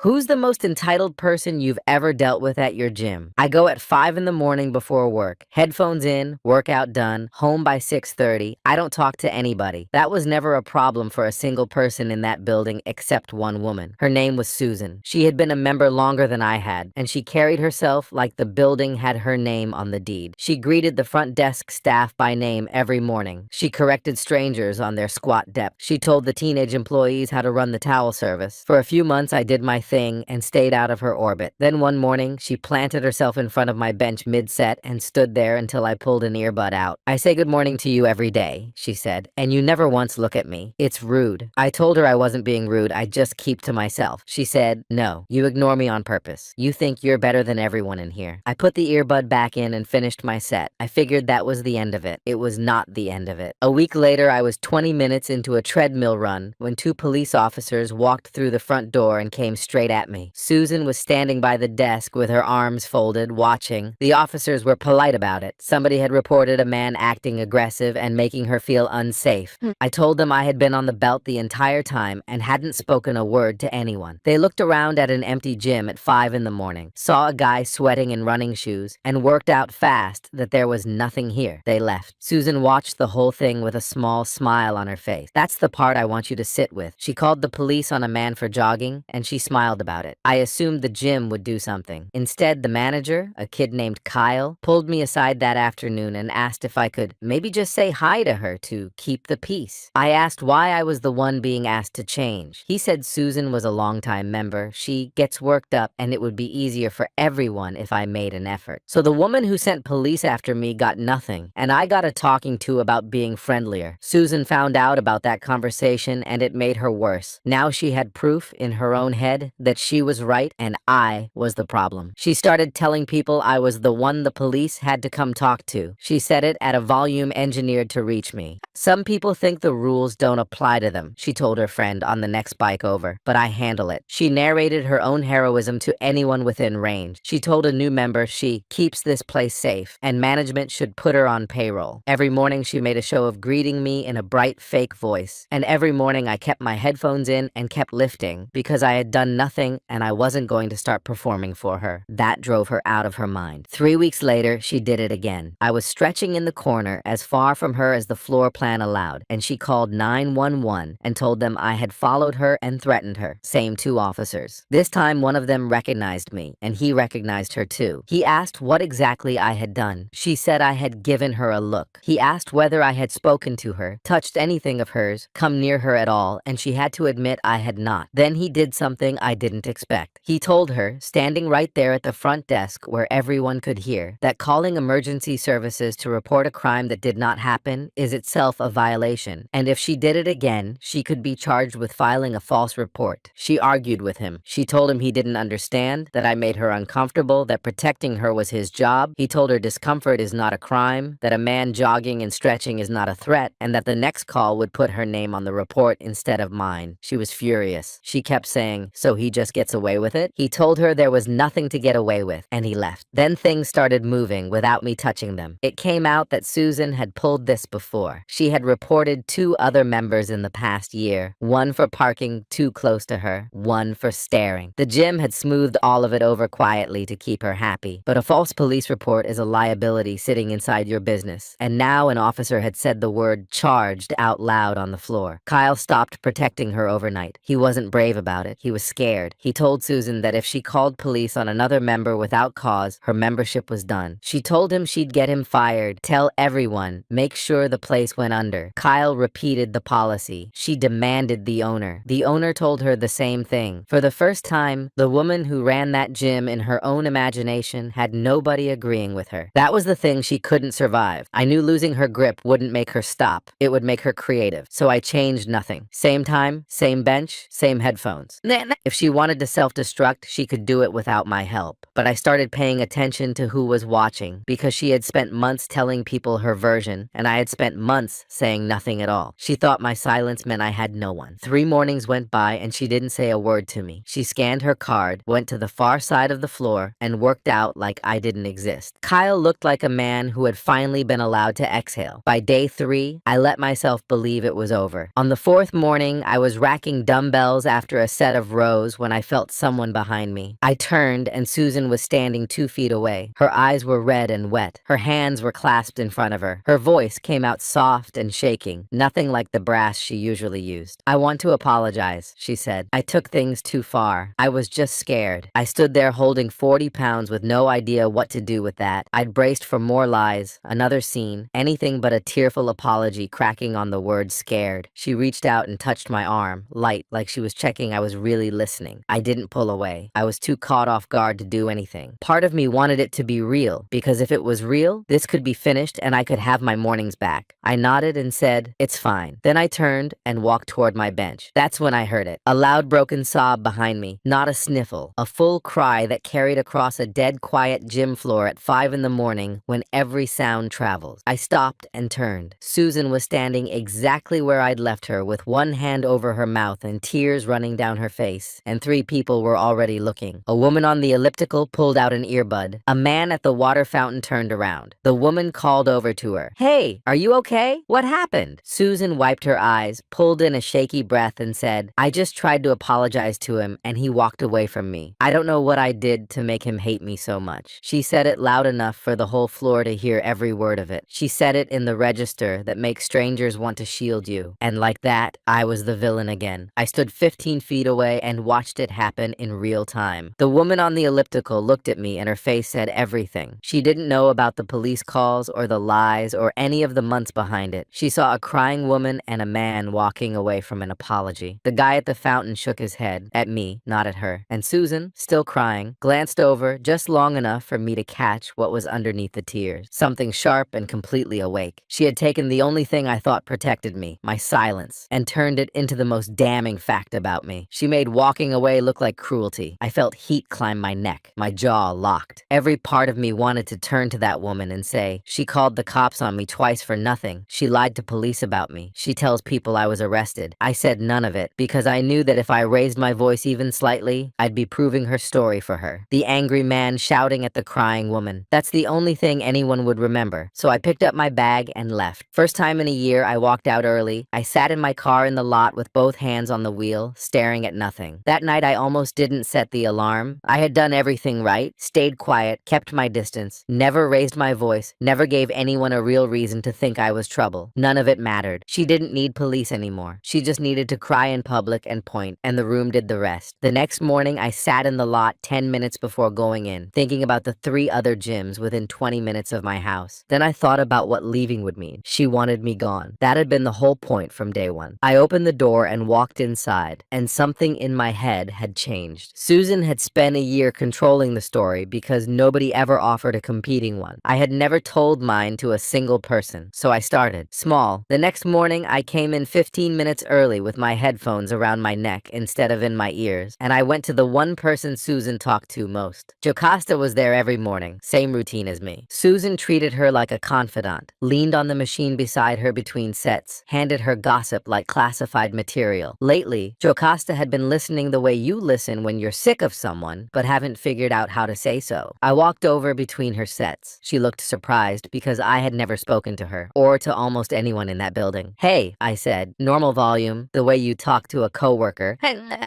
Who's the most entitled person you've ever dealt with at your gym? I go at 5 in the morning before work. Headphones in, workout done, home by 6:30. I don't talk to anybody. That was never a problem for a single person in that building except one woman. Her name was Susan. She had been a member longer than I had, and she carried herself like the building had her name on the deed. She greeted the front desk staff by name every morning. She corrected strangers on their squat depth. She told the teenage employees how to run the towel service. For a few months, I did my thing and stayed out of her orbit. Then one morning, she planted herself in front of my bench mid-set and stood there until I pulled an earbud out. "I say good morning to you every day," she said, "and you never once look at me. It's rude." I told her I wasn't being rude, I just keep to myself. She said, "No, you ignore me on purpose. You think you're better than everyone in here." I put the earbud back in and finished my set. I figured that was the end of it. It was not the end of it. A week later, I was 20 minutes into a treadmill run when two police officers walked through the front door and came straight at me. Susan was standing by the desk with her arms folded, watching. The officers were polite about it. Somebody had reported a man acting aggressive and making her feel unsafe. I told them I had been on the belt the entire time and hadn't spoken a word to anyone. They looked around at an empty gym at 5 in the morning, saw a guy sweating in running shoes, and worked out fast that there was nothing here. They left. Susan watched the whole thing with a small smile on her face. "That's the part I want you to sit with." She called the police on a man for jogging, and she smiled about it. I assumed the gym would do something. Instead, the manager, a kid named Kyle, pulled me aside that afternoon and asked if I could maybe just say hi to her to keep the peace. I asked why I was the one being asked to change. He said Susan was a longtime member. She gets worked up and it would be easier for everyone if I made an effort. So the woman who sent police after me got nothing, and I got a talking to about being friendlier. Susan found out about that conversation and it made her worse. Now she had proof in her own head that she was right and I was the problem. She started telling people I was the one the police had to come talk to. She said it at a volume engineered to reach me. "Some people think the rules don't apply to them," she told her friend on the next bike over, "but I handle it." She narrated her own heroism to anyone within range. She told a new member she keeps this place safe and management should put her on payroll. Every morning she made a show of greeting me in a bright fake voice. And every morning I kept my headphones in and kept lifting because I had done nothing and I wasn't going to start performing for her. That drove her out of her mind. 3 weeks later, she did it again. I was stretching in the corner as far from her as the floor plan allowed, and she called 911 and told them I had followed her and threatened her. Same two officers. This time, one of them recognized me, and he recognized her too. He asked what exactly I had done. She said I had given her a look. He asked whether I had spoken to her, touched anything of hers, come near her at all, and she had to admit I had not. Then he did something I didn't expect. He told her, standing right there at the front desk where everyone could hear, that calling emergency services to report a crime that did not happen is itself a violation, and if she did it again, she could be charged with filing a false report. She argued with him. She told him he didn't understand, that I made her uncomfortable, that protecting her was his job. He told her discomfort is not a crime, that a man jogging and stretching is not a threat, and that the next call would put her name on the report instead of mine. She was furious. She kept saying, "So he just gets away with it?" He told her there was nothing to get away with, and he left. Then things started moving without me touching them. It came out that Susan had pulled this before. She had reported 2 other members in the past year, one for parking too close to her, one for staring. The gym had smoothed all of it over quietly to keep her happy, but a false police report is a liability sitting inside your business, and now an officer had said the word charged out loud on the floor. Kyle stopped protecting her overnight. He wasn't brave about it. He was scared. He told Susan that if she called police on another member without cause, her membership was done. She told him she'd get him fired, tell everyone, make sure the place went under. Kyle repeated the policy. She demanded the owner. The owner told her the same thing. For the first time, the woman who ran that gym in her own imagination had nobody agreeing with her. That was the thing she couldn't survive. I knew losing her grip wouldn't make her stop. It would make her creative. So I changed nothing. Same time, same bench, same headphones. If she wanted to self-destruct, she could do it without my help. But I started paying attention to who was watching because she had spent months telling people her version, and I had spent months saying nothing at all. She thought my silence meant I had no one. 3 mornings went by and she didn't say a word to me. She scanned her card, went to the far side of the floor, and worked out like I didn't exist. Kyle looked like a man who had finally been allowed to exhale. By day 3, I let myself believe it was over. On the 4th morning, I was racking dumbbells after a set of rows froze when I felt someone behind me. I turned and Susan was standing 2 feet away. Her eyes were red and wet. Her hands were clasped in front of her. Her voice came out soft and shaking, nothing like the brass she usually used. "I want to apologize," she said. "I took things too far. I was just scared." I stood there holding 40 pounds with no idea what to do with that. I'd braced for more lies, another scene, anything but a tearful apology cracking on the word scared. She reached out and touched my arm, light, like she was checking I was really listening. I didn't pull away. I was too caught off guard to do anything. Part of me wanted it to be real, because if it was real, this could be finished and I could have my mornings back. I nodded and said, "It's fine." Then I turned and walked toward my bench. That's when I heard it. A loud broken sob behind me, not a sniffle, a full cry that carried across a dead quiet gym floor at 5 in the morning when every sound travels. I stopped and turned. Susan was standing exactly where I'd left her, with one hand over her mouth and tears running down her face, and 3 people were already looking. A woman on the elliptical pulled out an earbud. A man at the water fountain turned around. The woman called over to her, "Hey, are you okay? What happened?" Susan wiped her eyes, pulled in a shaky breath, and said, "I just tried to apologize to him, and he walked away from me. I don't know what I did to make him hate me so much." She said it loud enough for the whole floor to hear every word of it. She said it in the register that makes strangers want to shield you. And like that, I was the villain again. I stood 15 feet away and watched it happen in real time. The woman on the elliptical looked at me and her face said everything. She didn't know about the police calls or the lies or any of the months behind it. She saw a crying woman and a man walking away from an apology. The guy at the fountain shook his head, at me, not at her. And Susan, still crying, glanced over just long enough for me to catch what was underneath the tears. Something sharp and completely awake. She had taken the only thing I thought protected me, my silence, and turned it into the most damning fact about me. She made walking away look like cruelty. I felt heat climb my neck, my jaw locked. Every part of me wanted to turn to that woman and say, "She called the cops on me twice for nothing. She lied to police about me. She tells people I was arrested." I said none of it, because I knew that if I raised my voice even slightly, I'd be proving her story for her. The angry man shouting at the crying woman. That's the only thing anyone would remember. So I picked up my bag and left. First time in a year, I walked out early. I sat in my car in the lot with both hands on the wheel, staring at nothing. That night, I almost didn't set the alarm. I had done everything right, stayed quiet, kept my distance, never raised my voice, never gave anyone a real reason to think I was trouble. None of it mattered. She didn't need police anymore. She just needed to cry in public and point, and the room did the rest. The next morning, I sat in the lot 10 minutes before going in, thinking about the 3 other gyms within 20 minutes of my house. Then I thought about what leaving would mean. She wanted me gone. That had been the whole point from day one. I opened the door and walked inside, and something in my head had changed. Susan had spent a year controlling the story because nobody ever offered a competing one. I had never told mine to a single person, so I started small. The next morning, I came in 15 minutes early with my headphones around my neck instead of in my ears, and I went to the one person Susan talked to most. Jocasta was there every morning, same routine as me. Susan treated her like a confidant, leaned on the machine beside her between sets, handed her gossip like classified material. Lately, Jocasta had been listening the way you listen when you're sick of someone, but haven't figured out how to say so. I walked over between her sets. She looked surprised because I had never spoken to her, or to almost anyone in that building. "Hey," I said, normal volume, the way you talk to a coworker.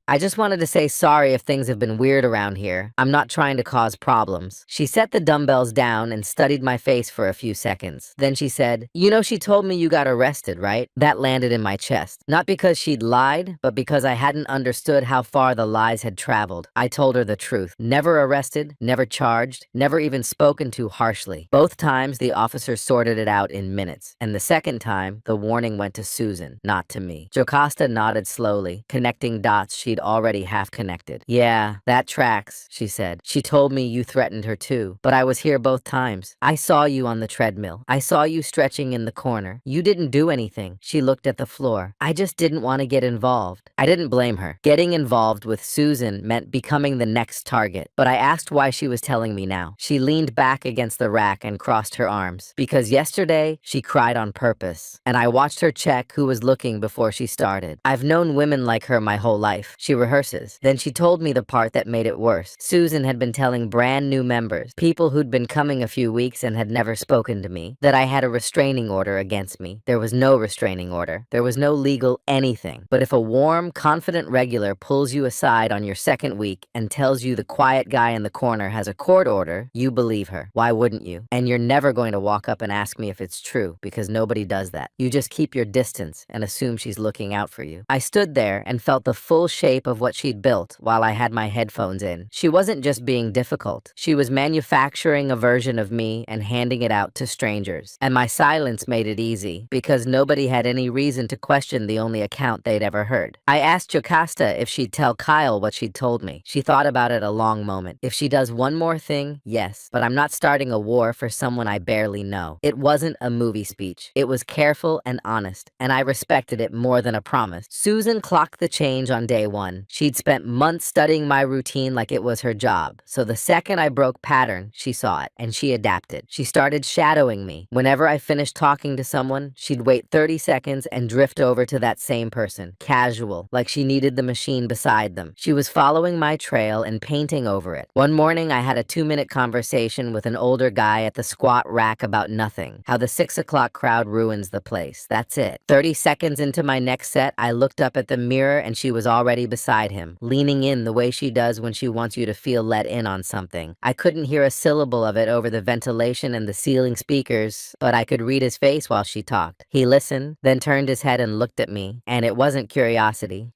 "I just wanted to say sorry if things have been weird around here. I'm not trying to cause problems." She set the dumbbells down and studied my face for a few seconds. Then she said, "You know, she told me you got arrested, right?" That landed in my chest. Not because she'd lied, but because I hadn't understood how far the lies had traveled. I told her the truth. Never arrested, never charged, never even spoken to harshly. Both times, the officer sorted it out in minutes. And the second time, the warning went to Susan, not to me. Jocasta nodded slowly, connecting dots she'd already half connected. "Yeah, that tracks," she said. "She told me you threatened her too, but I was here both times. I saw you on the treadmill. I saw you stretching in the corner. You didn't do anything." She looked at the floor. "I just didn't want to get involved." I didn't blame her. Getting involved with Susan meant becoming the next target, but I asked why she was telling me now. She leaned back against the rack and crossed her arms. Because yesterday, she cried on purpose, and I watched her check who was looking before she started. I've known women like her my whole life. She rehearses. Then she told me the part that made it worse. Susan had been telling brand new members, people who'd been coming a few weeks and had never spoken to me, that I had a restraining order against me. There was no restraining order. There was no legal anything. But if a warm, confident regular pulls pulls you aside on your second week and tells you the quiet guy in the corner has a court order, you believe her. Why wouldn't you? And you're never going to walk up and ask me if it's true, because nobody does that. You just keep your distance and assume she's looking out for you. I stood there and felt the full shape of what she'd built while I had my headphones in. She wasn't just being difficult. She was manufacturing a version of me and handing it out to strangers. And my silence made it easy, because nobody had any reason to question the only account they'd ever heard. I asked Jocasta if she'd tell Kyle what she'd told me. She thought about it a long moment. If she does one more thing, yes, but I'm not starting a war for someone I barely know. It wasn't a movie speech. It was careful and honest, and I respected it more than a promise. Susan clocked the change on day one. She'd spent months studying my routine like it was her job, so the second I broke pattern, she saw it, and she adapted. She started shadowing me. Whenever I finished talking to someone, she'd wait 30 seconds and drift over to that same person, casual, like she needed the machine beside them. She was following my trail and painting over it. One morning, I had a 2-minute conversation with an older guy at the squat rack about nothing, how the 6 o'clock crowd ruins the place. That's it. 30 seconds into my next set, I looked up at the mirror and she was already beside him, leaning in the way she does when she wants you to feel let in on something. I couldn't hear a syllable of it over the ventilation and the ceiling speakers, but I could read his face while she talked. He listened, then turned his head and looked at me, and it wasn't curiosity.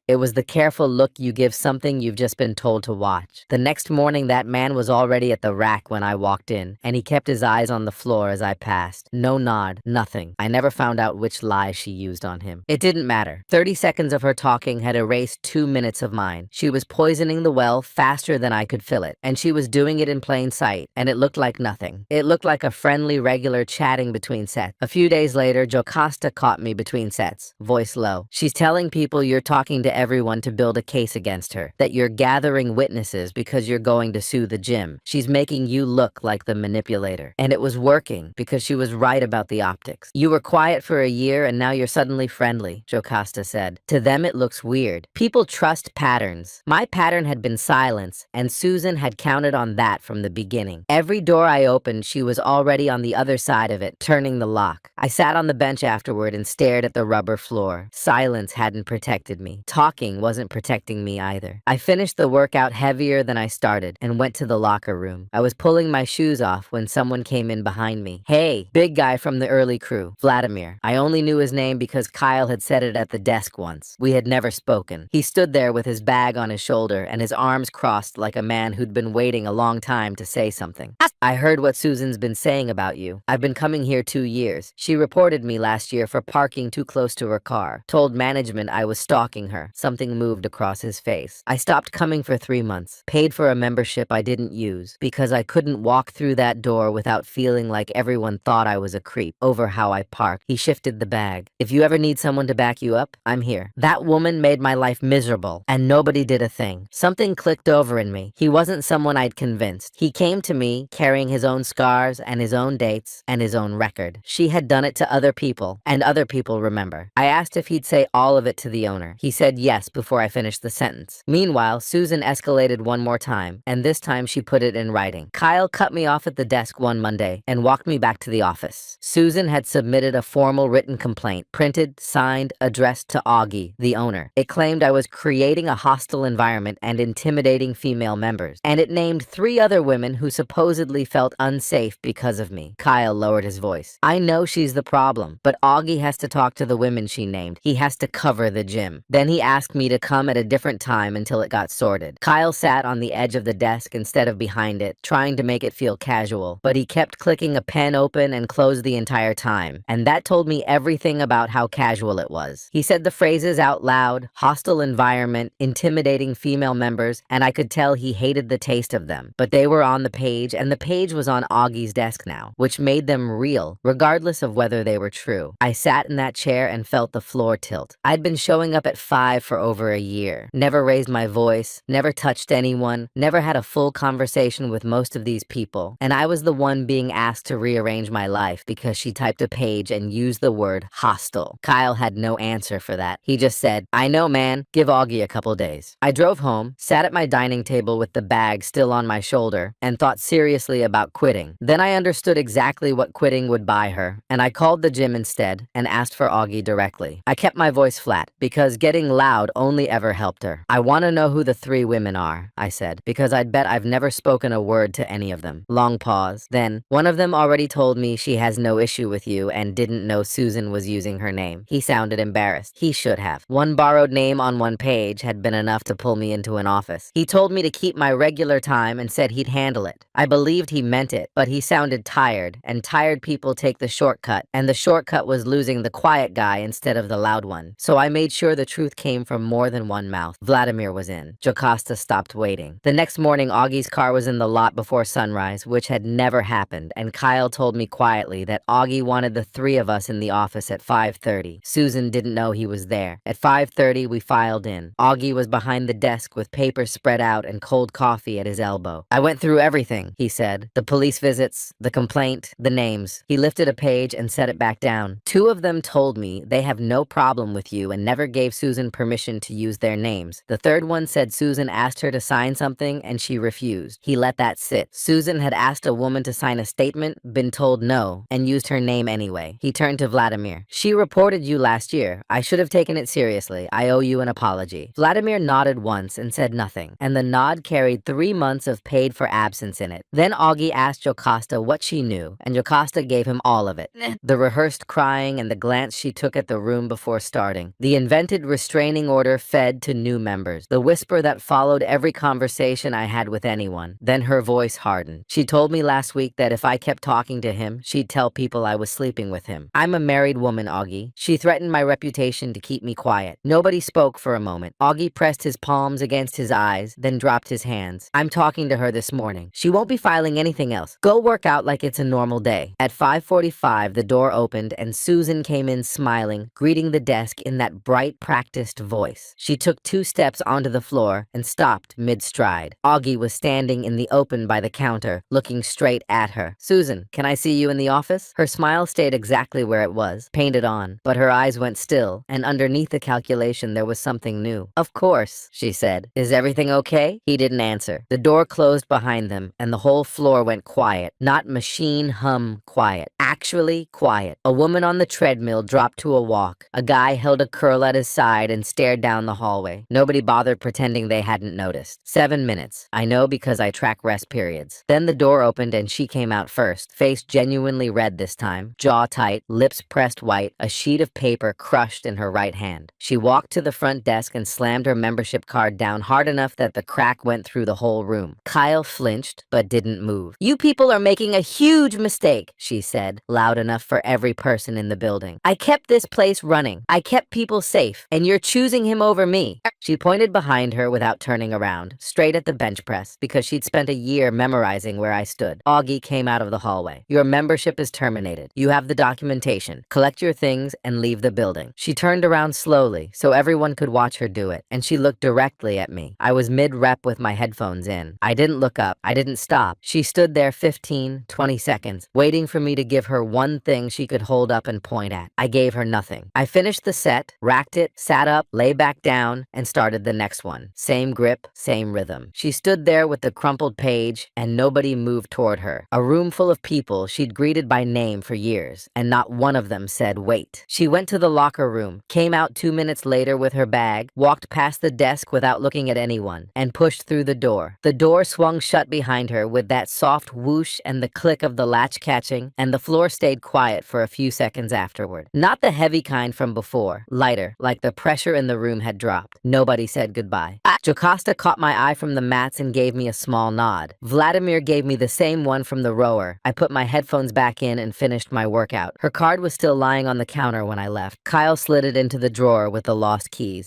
It was the careful look you give something you've just been told to watch. The next morning, that man was already at the rack when I walked in, and he kept his eyes on the floor as I passed. No nod, nothing. I never found out which lie she used on him. It didn't matter. 30 seconds of her talking had erased 2 minutes of mine. She was poisoning the well faster than I could fill it, and she was doing it in plain sight, and it looked like nothing. It looked like a friendly, regular chatting between sets. A few days later, Jocasta caught me between sets, voice low. She's telling people you're talking to everyone to build a case against her, that you're gathering witnesses because you're going to sue the gym. She's making you look like the manipulator. And it was working, because she was right about the optics. You were quiet for a year and now you're suddenly friendly, Jocasta said. To them it looks weird. People trust patterns. My pattern had been silence, and Susan had counted on that from the beginning. Every door I opened, she was already on the other side of it, turning the lock. I sat on the bench afterward and stared at the rubber floor. Silence hadn't protected me. Talking wasn't protecting me either. I finished the workout heavier than I started and went to the locker room. I was pulling my shoes off when someone came in behind me. Hey, big guy from the early crew, Vladimir. I only knew his name because Kyle had said it at the desk once. We had never spoken. He stood there with his bag on his shoulder and his arms crossed like a man who'd been waiting a long time to say something. I heard what Susan's been saying about you. I've been coming here 2 years. She reported me last year for parking too close to her car. Told management I was stalking her. Something moved across his face. I stopped coming for 3 months. Paid for a membership I didn't use, because I couldn't walk through that door without feeling like everyone thought I was a creep over how I parked. He shifted the bag. If you ever need someone to back you up, I'm here. That woman made my life miserable, and nobody did a thing. Something clicked over in me. He wasn't someone I'd convinced. He came to me carrying his own scars and his own dates and his own record. She had done it to other people, and other people remember. I asked if he'd say all of it to the owner. He said yes before I finished the sentence. Meanwhile, Susan escalated one more time, and this time she put it in writing. Kyle cut me off at the desk one Monday and walked me back to the office. Susan had submitted a formal written complaint, printed, signed, addressed to Augie, the owner. It claimed I was creating a hostile environment and intimidating female members, and it named 3 other women who supposedly felt unsafe because of me. Kyle lowered his voice. I know she's the problem, but Augie has to talk to the women she named. He has to cover the gym. Then he asked me to come at a different time until it got sorted. Kyle sat on the edge of the desk instead of behind it, trying to make it feel casual, but he kept clicking a pen open and closed the entire time, and that told me everything about how casual it was. He said the phrases out loud: hostile environment, intimidating female members, and I could tell he hated the taste of them. But they were on the page, and the page was on Augie's desk now, which made them real, regardless of whether they were true. I sat in that chair and felt the floor tilt. I'd been showing up at 5 for over a year, never raised my voice, never touched anyone, never had a full conversation with most of these people, and I was the one being asked to rearrange my life because she typed a page and used the word hostile. Kyle had no answer for that. He just said, I know, man, give Augie a couple days. I drove home, sat at my dining table with the bag still on my shoulder, and thought seriously about quitting. Then I understood exactly what quitting would buy her, and I called the gym instead and asked for Augie directly. I kept my voice flat because getting loud only ever never helped her. I want to know who the three women are, I said, because I'd bet I've never spoken a word to any of them. Long pause. Then, one of them already told me she has no issue with you and didn't know Susan was using her name. He sounded embarrassed. He should have. One borrowed name on one page had been enough to pull me into an office. He told me to keep my regular time and said he'd handle it. I believed he meant it, but he sounded tired, and tired people take the shortcut, and the shortcut was losing the quiet guy instead of the loud one. So I made sure the truth came from more than one mouth. Vladimir was in. Jocasta stopped waiting. The next morning, Augie's car was in the lot before sunrise, which had never happened, and Kyle told me quietly that Augie wanted the three of us in the office at 5:30. Susan didn't know he was there. At 5:30, we filed in. Augie was behind the desk with papers spread out and cold coffee at his elbow. I went through everything, he said. The police visits, the complaint, the names. He lifted a page and set it back down. Two of them told me they have no problem with you and never gave Susan permission to use their names. The third one said Susan asked her to sign something and she refused. He let that sit. Susan had asked a woman to sign a statement, been told no, and used her name anyway. He turned to Vladimir. She reported you last year. I should have taken it seriously. I owe you an apology. Vladimir nodded once and said nothing, and the nod carried 3 months of paid for absence in it. Then Augie asked Jocasta what she knew, and Jocasta gave him all of it. The rehearsed crying and the glance she took at the room before starting. The invented restraining order fed to new members. The whisper that followed every conversation I had with anyone. Then her voice hardened. She told me last week that if I kept talking to him, she'd tell people I was sleeping with him. I'm a married woman, Augie. She threatened my reputation to keep me quiet. Nobody spoke for a moment. Augie pressed his palms against his eyes, then dropped his hands. I'm talking to her this morning. She won't be filing anything else. Go work out like it's a normal day. At 5:45, the door opened and Susan came in smiling, greeting the desk in that bright, practiced voice. She took 2 steps onto the floor and stopped mid-stride. Augie was standing in the open by the counter, looking straight at her. Susan, can I see you in the office? Her smile stayed exactly where it was, painted on, but her eyes went still, and underneath the calculation there was something new. Of course, she said. Is everything okay? He didn't answer. The door closed behind them, and the whole floor went quiet. Not machine hum quiet. Actually quiet. A woman on the treadmill dropped to a walk. A guy held a curl at his side and stared down the hallway. Nobody bothered pretending they hadn't noticed. 7 minutes. I know because I track rest periods. Then the door opened and she came out first, face genuinely red this time, jaw tight, lips pressed white, a sheet of paper crushed in her right hand. She walked to the front desk and slammed her membership card down hard enough that the crack went through the whole room. Kyle flinched, but didn't move. You people are making a huge mistake, she said, loud enough for every person in the building. I kept this place running. I kept people safe, and you're choosing him over me. She pointed behind her without turning around, straight at the bench press, because she'd spent a year memorizing where I stood. Augie came out of the hallway. Your membership is terminated. You have the documentation. Collect your things and leave the building. She turned around slowly, so everyone could watch her do it, and she looked directly at me. I was mid-rep with my headphones in. I didn't look up. I didn't stop. She stood there 15, 20 seconds, waiting for me to give her one thing she could hold up and point at. I gave her nothing. I finished the set, racked it, sat up, lay back down, and started the next one. Same grip, same rhythm. She stood there with the crumpled page, and nobody moved toward her. A room full of people she'd greeted by name for years, and not one of them said wait. She went to the locker room, came out 2 minutes later with her bag, walked past the desk without looking at anyone, and pushed through the door. The door swung shut behind her with that soft whoosh and the click of the latch catching, and the floor stayed quiet for a few seconds afterward. Not the heavy kind from before, lighter, like the pressure in the room had dropped. Nobody said goodbye. Jocasta caught my eye from the mats and gave me a small nod. Vladimir gave me the same one from the rower. I put my headphones back in and finished my workout. Her card was still lying on the counter when I left. Kyle slid it into the drawer with the lost keys.